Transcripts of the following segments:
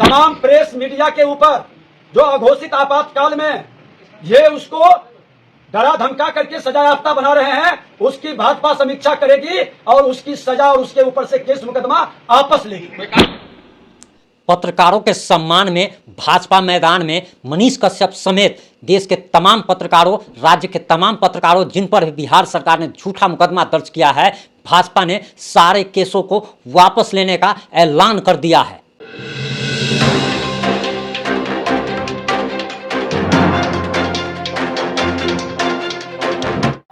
तमाम press media के ऊपर जो अघोषित आपातकाल में ये उसको डरा धमका करके सजा याफ्ता बना रहे हैं, उसकी भाजपा समीक्षा करेगी और उसकी सजा और उसके ऊपर से केस मुकदमा आपस लेगी। पत्रकारों के सम्मान में भाजपा मैदान में मनीष कश्यप समेत देश के तमाम पत्रकारों, राज्य के तमाम पत्रकारों जिन पर बिहार सरकार ने झूठा मुकदमा दर्ज किया है, भाजपा ने सारे केसों को वापस लेने का ऐलान कर दिया है।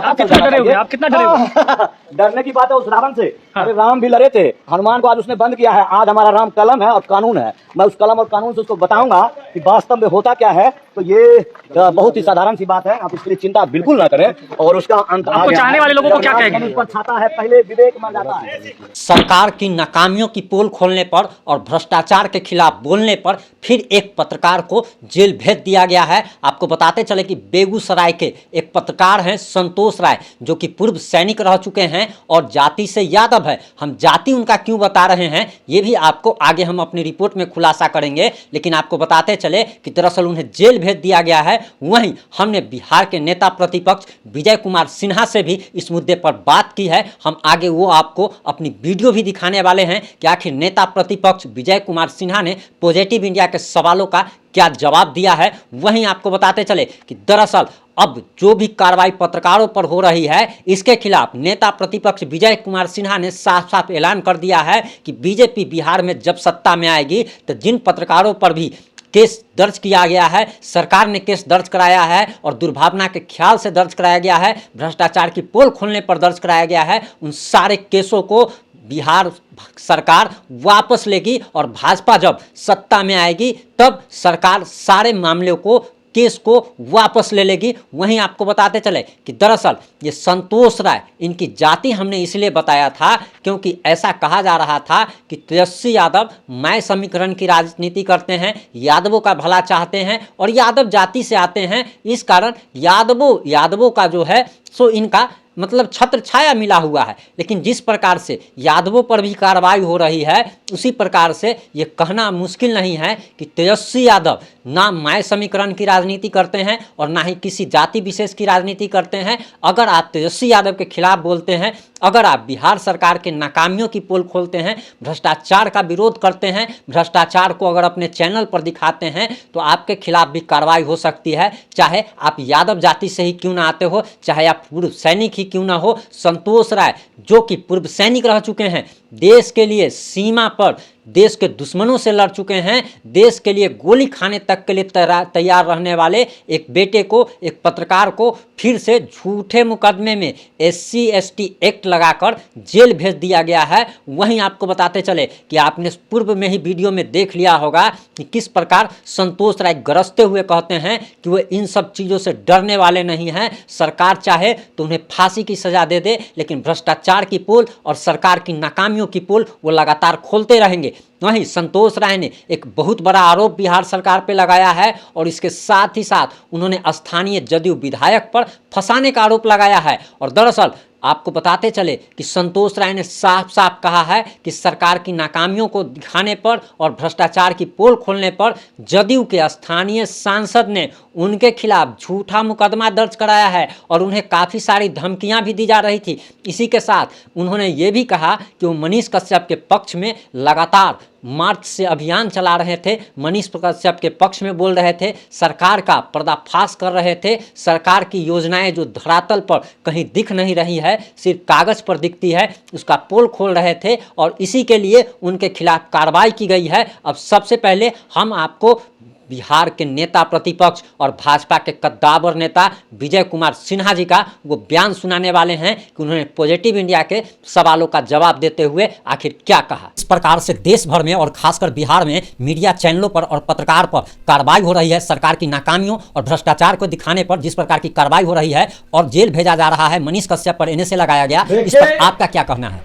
आप कितना डरे हुए? आप कितना डरे हुए? डरने की बात है उस रावण से। अरे राम भी लड़े थे, हनुमान को आज उसने बंद किया है। आज हमारा राम कलम है और कानून है। मैं उस कलम और कानून से उसको बताऊंगा कि वास्तव में होता क्या है। तो ये बहुत ही साधारण सी बात है, आप इसके लिए चिंता बिल्कुल ना करें। और उसका अंत आपको चाहने वाले लोगों को क्या कहेंगे? पर छाता है, पहले विवेक मर जाता है। सरकार की नाकामियों की पोल खोलने पर और भ्रष्टाचार के खिलाफ बोलने पर फिर एक पत्रकार को जेल भेज दिया गया है। आपको बताते चले कि बेगूसराय के एक पत्रकार हैं संतोष राय, जो कि पूर्व सैनिक रह चुके हैं और जाति से यादव है। हम जाति उनका क्यों बता रहे हैं ये भी आपको आगे हम अपनी रिपोर्ट में खुलासा करेंगे, लेकिन आपको बताते चले कि दरअसल उन्हें जेल भेज दिया गया है। वहीं हमने बिहार के नेता प्रतिपक्ष विजय कुमार सिन्हा से भी इस मुद्दे पर बात की है। हम आगे वो आपको अपनी वीडियो भी दिखाने वाले हैं कि आखिर नेता प्रतिपक्ष विजय कुमार सिन्हा ने पॉजिटिव इंडिया के सवालों का क्या जवाब दिया है। वहीं आपको बताते चले कि दरअसल अब जो भी कार्रवाई पत्रकारों पर हो रही है, इसके खिलाफ नेता प्रतिपक्ष विजय कुमार सिन्हा ने साफ साफ ऐलान कर दिया है कि बीजेपी बिहार में जब सत्ता में आएगी तो जिन पत्रकारों पर भी केस दर्ज किया गया है, सरकार ने केस दर्ज कराया है और दुर्भावना के ख्याल से दर्ज कराया गया है, भ्रष्टाचार की पोल खोलने पर दर्ज कराया गया है, उन सारे केसों को बिहार सरकार वापस लेगी और भाजपा जब सत्ता में आएगी तब सरकार सारे मामलों को, केस को वापस ले लेगी। वहीं आपको बताते चले कि दरअसल ये संतोष राय, इनकी जाति हमने इसलिए बताया था क्योंकि ऐसा कहा जा रहा था कि तेजस्वी यादव मैं समीकरण की राजनीति करते हैं, यादवों का भला चाहते हैं और यादव जाति से आते हैं। इस कारण यादवों का जो है सो इनका मतलब छत्र छाया मिला हुआ है। लेकिन जिस प्रकार से यादवों पर भी कार्रवाई हो रही है, उसी प्रकार से ये कहना मुश्किल नहीं है कि तेजस्वी यादव ना मैं समीकरण की राजनीति करते हैं और ना ही किसी जाति विशेष की राजनीति करते हैं। अगर आप तेजस्वी यादव के खिलाफ बोलते हैं, अगर आप बिहार सरकार के नाकामियों की पोल खोलते हैं, भ्रष्टाचार का विरोध करते हैं, भ्रष्टाचार को अगर अपने चैनल पर दिखाते हैं तो आपके खिलाफ भी कार्रवाई हो सकती है। चाहे आप यादव जाति से ही क्यों ना आते हो, चाहे आप पूर्व सैनिक ही क्यों ना हो। संतोष राय जो कि पूर्व सैनिक रह चुके हैं, देश के लिए सीमा पर देश के दुश्मनों से लड़ चुके हैं, देश के लिए गोली खाने तक के लिए तैयार रहने वाले एक बेटे को, एक पत्रकार को फिर से झूठे मुकदमे में SC ST एक्ट लगाकर जेल भेज दिया गया है। वहीं आपको बताते चले कि आपने पूर्व में ही वीडियो में देख लिया होगा कि किस प्रकार संतोष राय गरजते हुए कहते हैं कि वो इन सब चीज़ों से डरने वाले नहीं हैं। सरकार चाहे तो उन्हें फांसी की सज़ा दे दे, लेकिन भ्रष्टाचार की पोल और सरकार की नाकामियों की पोल वो लगातार खोलते रहेंगे। वहीं संतोष राय ने एक बहुत बड़ा आरोप बिहार सरकार पे लगाया है और इसके साथ ही साथ उन्होंने स्थानीय जदयू विधायक पर फंसाने का आरोप लगाया है। और दरअसल आपको बताते चले कि संतोष राय ने साफ साफ कहा है कि सरकार की नाकामियों को दिखाने पर और भ्रष्टाचार की पोल खोलने पर जदयू के स्थानीय सांसद ने उनके खिलाफ झूठा मुकदमा दर्ज कराया है और उन्हें काफ़ी सारी धमकियां भी दी जा रही थी। इसी के साथ उन्होंने ये भी कहा कि वो मनीष कश्यप के पक्ष में लगातार मार्च से अभियान चला रहे थे, मनीष कश्यप के पक्ष में बोल रहे थे, सरकार का पर्दाफाश कर रहे थे, सरकार की योजनाएं जो धरातल पर कहीं दिख नहीं रही है, सिर्फ कागज़ पर दिखती है, उसका पोल खोल रहे थे और इसी के लिए उनके खिलाफ कार्रवाई की गई है। अब सबसे पहले हम आपको बिहार के नेता प्रतिपक्ष और भाजपा के कद्दावर नेता विजय कुमार सिन्हा जी का वो बयान सुनाने वाले हैं कि उन्होंने पॉजिटिव इंडिया के सवालों का जवाब देते हुए आखिर क्या कहा। इस प्रकार से देश भर में और खासकर बिहार में मीडिया चैनलों पर और पत्रकार पर कार्रवाई हो रही है, सरकार की नाकामियों और भ्रष्टाचार को दिखाने पर जिस प्रकार की कार्रवाई हो रही है और जेल भेजा जा रहा है, मनीष कश्यप पर NSA लगाया गया, इस पर आपका क्या कहना है?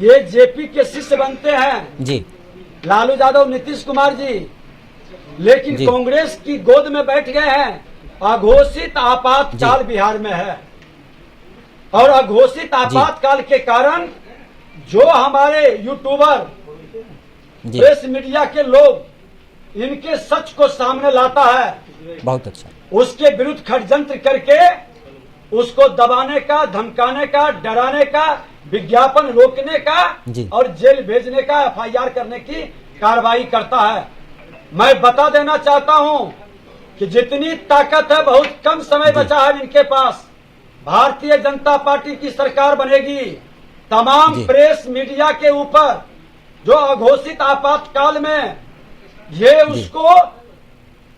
ये जेपी के शिष्य बनते हैं जी, लालू यादव, नीतीश कुमार जी, लेकिन कांग्रेस की गोद में बैठ गए हैं। अघोषित आपातकाल बिहार में है और अघोषित आपातकाल के कारण जो हमारे यूट्यूबर, प्रेस मीडिया के लोग इनके सच को सामने लाता है, बहुत अच्छा। उसके विरुद्ध षड्यंत्र करके उसको दबाने का, धमकाने का, डराने का, विज्ञापन रोकने का जी। और जेल भेजने का, एफआईआर करने की कार्रवाई करता है। मैं बता देना चाहता हूं कि जितनी ताकत है, बहुत कम समय बचा है इनके पास। भारतीय जनता पार्टी की सरकार बनेगी, तमाम जी। प्रेस मीडिया के ऊपर जो अघोषित आपातकाल में ये उसको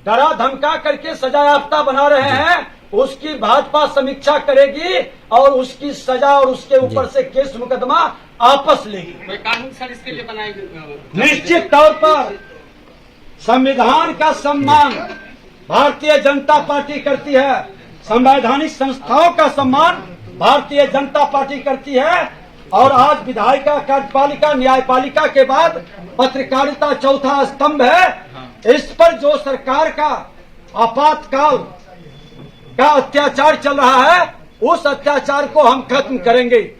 डरा धमका करके सजायाफ्ता बना रहे हैं, उसकी भाजपा समीक्षा करेगी और उसकी सजा और उसके ऊपर से केस मुकदमा आपस लेगी। कोई कानून सर इसके लिए बनाएगी? निश्चित तौर पर संविधान का सम्मान भारतीय जनता पार्टी करती है, संवैधानिक संस्थाओं का सम्मान भारतीय जनता पार्टी करती है। और आज विधायिका, कार्यपालिका, न्यायपालिका के बाद पत्रकारिता चौथा स्तंभ है। इस पर जो सरकार का आपातकाल का अत्याचार चल रहा है, उस अत्याचार को हम खत्म करेंगे।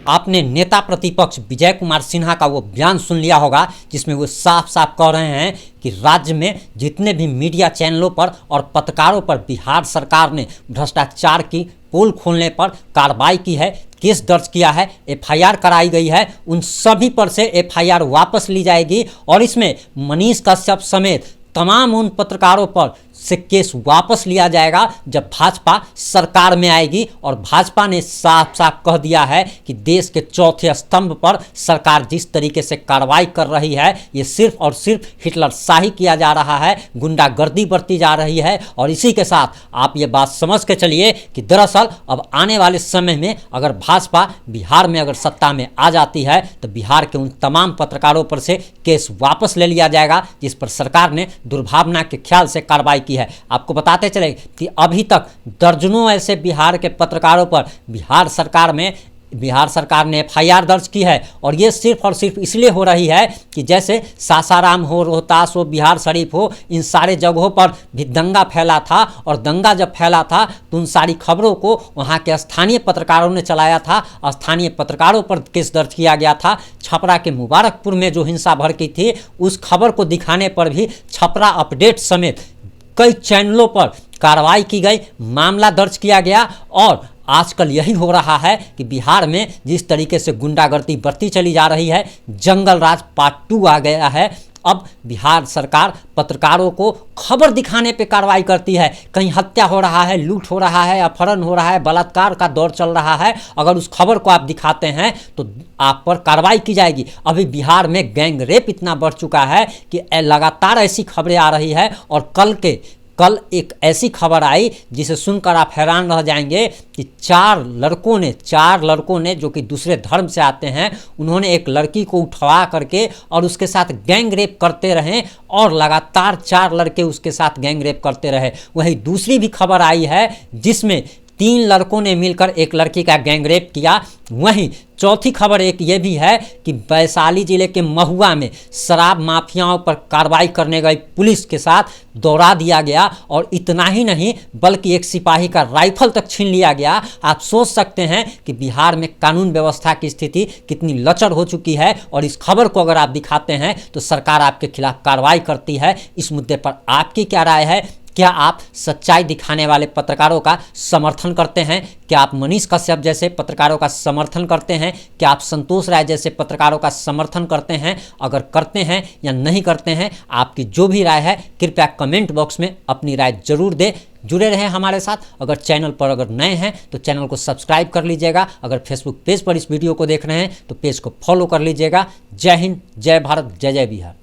आपने नेता प्रतिपक्ष विजय कुमार सिन्हा का वो बयान सुन लिया होगा, जिसमें वो साफ साफ कह रहे हैं कि राज्य में जितने भी मीडिया चैनलों पर और पत्रकारों पर बिहार सरकार ने भ्रष्टाचार की पोल खोलने पर कार्रवाई की है, केस दर्ज किया है, एफआईआर कराई गई है, उन सभी पर से एफआईआर वापस ली जाएगी और इसमें मनीष कश्यप समेत तमाम उन पत्रकारों पर से केस वापस लिया जाएगा जब भाजपा सरकार में आएगी। और भाजपा ने साफ साफ कह दिया है कि देश के चौथे स्तंभ पर सरकार जिस तरीके से कार्रवाई कर रही है, ये सिर्फ और सिर्फ हिटलरशाही किया जा रहा है, गुंडागर्दी बरती जा रही है। और इसी के साथ आप ये बात समझ के चलिए कि दरअसल अब आने वाले समय में अगर भाजपा बिहार में अगर सत्ता में आ जाती है तो बिहार के उन तमाम पत्रकारों पर से केस वापस ले लिया जाएगा जिस पर सरकार ने दुर्भावना के ख्याल से कार्रवाई की है। आपको बताते चले कि अभी तक दर्जनों ऐसे बिहार के पत्रकारों पर बिहार सरकार ने एफआईआर दर्ज की है। और ये सिर्फ और सिर्फ इसलिए हो रही है कि जैसे सासाराम हो, रोहतास हो, बिहार शरीफ हो, इन सारे जगहों पर भी दंगा फैला था और दंगा जब फैला था तो उन सारी खबरों को वहाँ के स्थानीय पत्रकारों ने चलाया था, स्थानीय पत्रकारों पर केस दर्ज किया गया था। छपरा के मुबारकपुर में जो हिंसा भड़की थी, उस खबर को दिखाने पर भी छपरा अपडेट समेत कई चैनलों पर कार्रवाई की गई, मामला दर्ज किया गया। और आजकल यही हो रहा है कि बिहार में जिस तरीके से गुंडागर्दी बढ़ती चली जा रही है, जंगल राज पार्ट 2 आ गया है। अब बिहार सरकार पत्रकारों को खबर दिखाने पे कार्रवाई करती है। कहीं हत्या हो रहा है, लूट हो रहा है, अपहरण हो रहा है, बलात्कार का दौर चल रहा है, अगर उस खबर को आप दिखाते हैं तो आप पर कार्रवाई की जाएगी। अभी बिहार में गैंग रेप इतना बढ़ चुका है कि लगातार ऐसी खबरें आ रही है। और कल एक ऐसी खबर आई जिसे सुनकर आप हैरान रह जाएंगे कि चार लड़कों ने जो कि दूसरे धर्म से आते हैं, उन्होंने एक लड़की को उठवा करके और उसके साथ गैंग रेप करते रहे और लगातार 4 लड़के उसके साथ गैंग रेप करते रहे। वहीं दूसरी भी खबर आई है जिसमें 3 लड़कों ने मिलकर एक लड़की का गैंग रेप किया। वहीं चौथी खबर एक ये भी है कि वैशाली जिले के महुआ में शराब माफियाओं पर कार्रवाई करने गई पुलिस के साथ दौड़ा दिया गया। और इतना ही नहीं बल्कि एक सिपाही का राइफल तक छीन लिया गया। आप सोच सकते हैं कि बिहार में कानून व्यवस्था की स्थिति कितनी लचर हो चुकी है। और इस खबर को अगर आप दिखाते हैं तो सरकार आपके खिलाफ कार्रवाई करती है। इस मुद्दे पर आपकी क्या राय है? क्या आप सच्चाई दिखाने वाले पत्रकारों का समर्थन करते हैं? क्या आप मनीष कश्यप जैसे पत्रकारों का समर्थन करते हैं? क्या आप संतोष राय जैसे पत्रकारों का समर्थन करते हैं? अगर करते हैं या नहीं करते हैं, आपकी जो भी राय है कृपया कमेंट बॉक्स में अपनी राय जरूर दें। जुड़े रहें हमारे साथ। अगर चैनल पर अगर नए हैं तो चैनल को सब्सक्राइब कर लीजिएगा। अगर फेसबुक पेज पर इस वीडियो को देख रहे हैं तो पेज को फॉलो कर लीजिएगा। जय हिंद, जय भारत, जय जय बिहार।